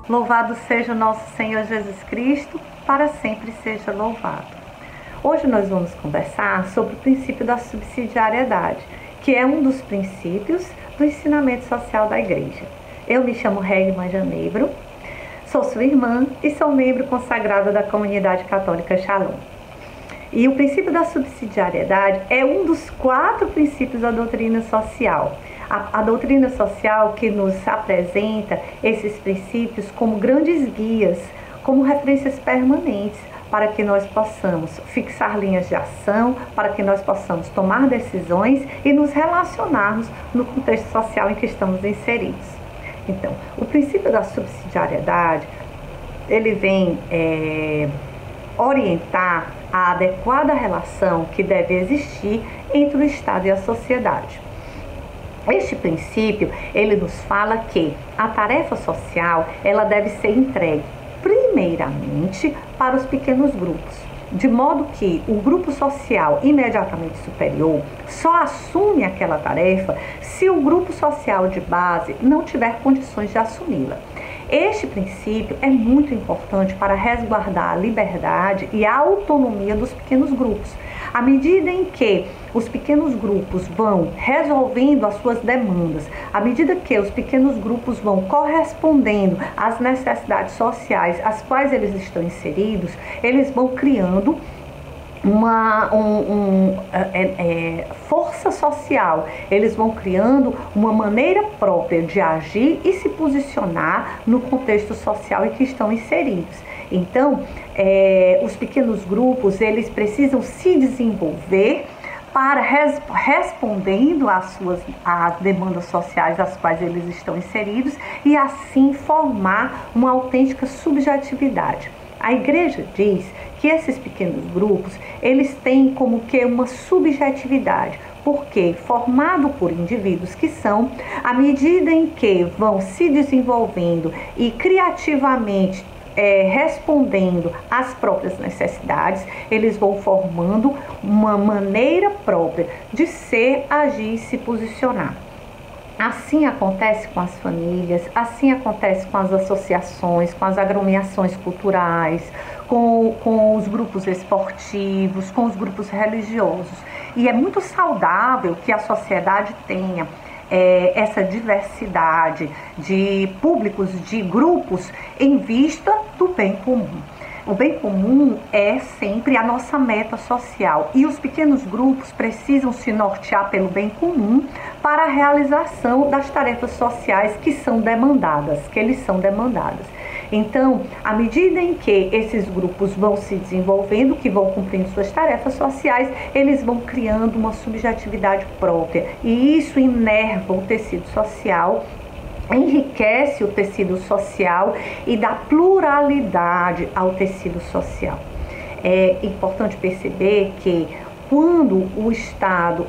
Louvado seja o nosso Senhor Jesus Cristo, para sempre seja louvado. Hoje nós vamos conversar sobre o princípio da subsidiariedade, que é um dos princípios do ensinamento social da Igreja. Eu me chamo Regma Janeiro, sou sua irmã e sou membro consagrada da Comunidade Católica Shalom. E o princípio da subsidiariedade é um dos 4 princípios da doutrina social. A doutrina social que nos apresenta esses princípios como grandes guias, como referências permanentes, para que nós possamos fixar linhas de ação, para que nós possamos tomar decisões e nos relacionarmos no contexto social em que estamos inseridos. Então, o princípio da subsidiariedade, ele vem orientar a adequada relação que deve existir entre o Estado e a sociedade. Este princípio, ele nos fala que a tarefa social, ela deve ser entregue primeiramente para os pequenos grupos, de modo que o grupo social imediatamente superior só assume aquela tarefa se o grupo social de base não tiver condições de assumi-la. Este princípio é muito importante para resguardar a liberdade e a autonomia dos pequenos grupos. À medida em que os pequenos grupos vão resolvendo as suas demandas, à medida que os pequenos grupos vão correspondendo às necessidades sociais às quais eles estão inseridos, eles vão criando uma força social, eles vão criando uma maneira própria de agir e se posicionar no contexto social em que estão inseridos. Então, os pequenos grupos, eles precisam se desenvolver para respondendo às demandas sociais às quais eles estão inseridos e assim formar uma autêntica subjetividade. A Igreja diz que esses pequenos grupos, eles têm como que uma subjetividade, porque formado por indivíduos que são, à medida em que vão se desenvolvendo e criativamente respondendo às próprias necessidades, eles vão formando uma maneira própria de ser, agir e se posicionar. Assim acontece com as famílias, assim acontece com as associações, com as agremiações culturais, com os grupos esportivos, com os grupos religiosos. E é muito saudável que a sociedade tenha essa diversidade de públicos, de grupos, em vista do bem comum. O bem comum é sempre a nossa meta social e os pequenos grupos precisam se nortear pelo bem comum para a realização das tarefas sociais que lhes são demandadas. Então, à medida em que esses grupos vão se desenvolvendo, que vão cumprindo suas tarefas sociais, eles vão criando uma subjetividade própria e isso inerva o tecido social, enriquece o tecido social e dá pluralidade ao tecido social. É importante perceber que quando o Estado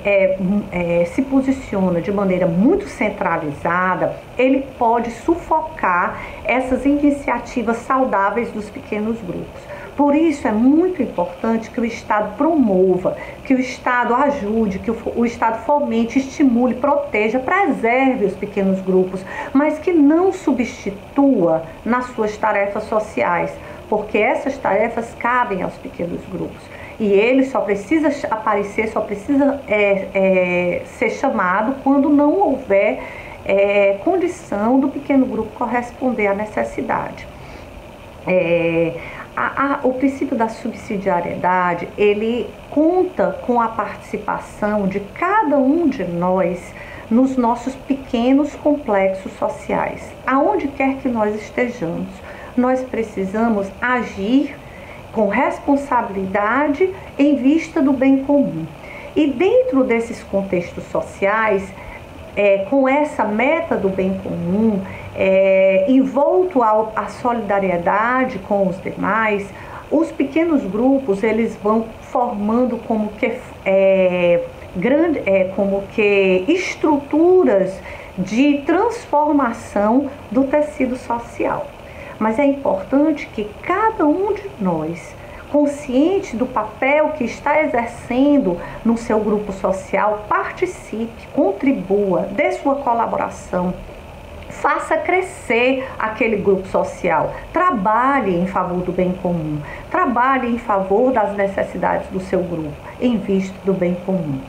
se posiciona de maneira muito centralizada, ele pode sufocar essas iniciativas saudáveis dos pequenos grupos. Por isso é muito importante que o Estado promova, que o Estado ajude, que o Estado fomente, estimule, proteja, preserve os pequenos grupos, mas que não substitua nas suas tarefas sociais, porque essas tarefas cabem aos pequenos grupos. E ele só precisa aparecer, só precisa ser chamado quando não houver condição do pequeno grupo corresponder à necessidade. O princípio da subsidiariedade, ele conta com a participação de cada um de nós nos nossos pequenos complexos sociais. Aonde quer que nós estejamos, nós precisamos agir com responsabilidade em vista do bem comum. E dentro desses contextos sociais, com essa meta do bem comum, envolto à solidariedade com os demais, os pequenos grupos eles vão formando como que estruturas de transformação do tecido social. Mas é importante que cada um de nós, consciente do papel que está exercendo no seu grupo social, participe, contribua, dê sua colaboração, faça crescer aquele grupo social, trabalhe em favor do bem comum, trabalhe em favor das necessidades do seu grupo, em vista do bem comum.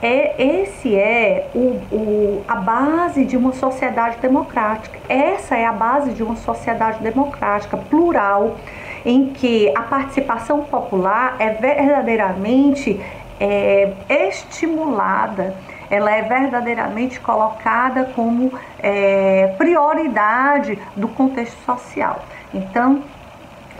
Esse é a base de uma sociedade democrática. Essa é a base de uma sociedade democrática, plural, em que a participação popular é verdadeiramente estimulada, ela é verdadeiramente colocada como prioridade do contexto social. Então,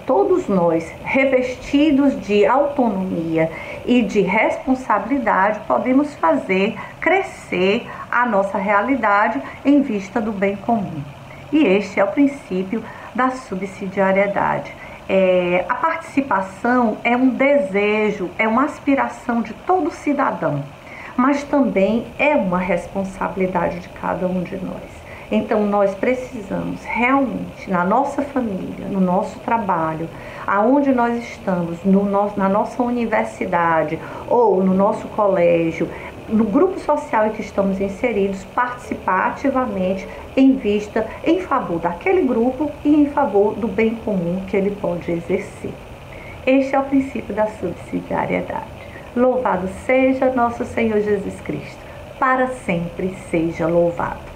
todos nós, revestidos de autonomia e de responsabilidade, podemos fazer crescer a nossa realidade em vista do bem comum. E este é o princípio da subsidiariedade. A participação é um desejo, é uma aspiração de todo cidadão, mas também é uma responsabilidade de cada um de nós. Então, nós precisamos realmente, na nossa família, no nosso trabalho, aonde nós estamos, na nossa universidade ou no nosso colégio, no grupo social em que estamos inseridos, participar ativamente em favor daquele grupo e em favor do bem comum que ele pode exercer. Este é o princípio da subsidiariedade. Louvado seja nosso Senhor Jesus Cristo, para sempre seja louvado.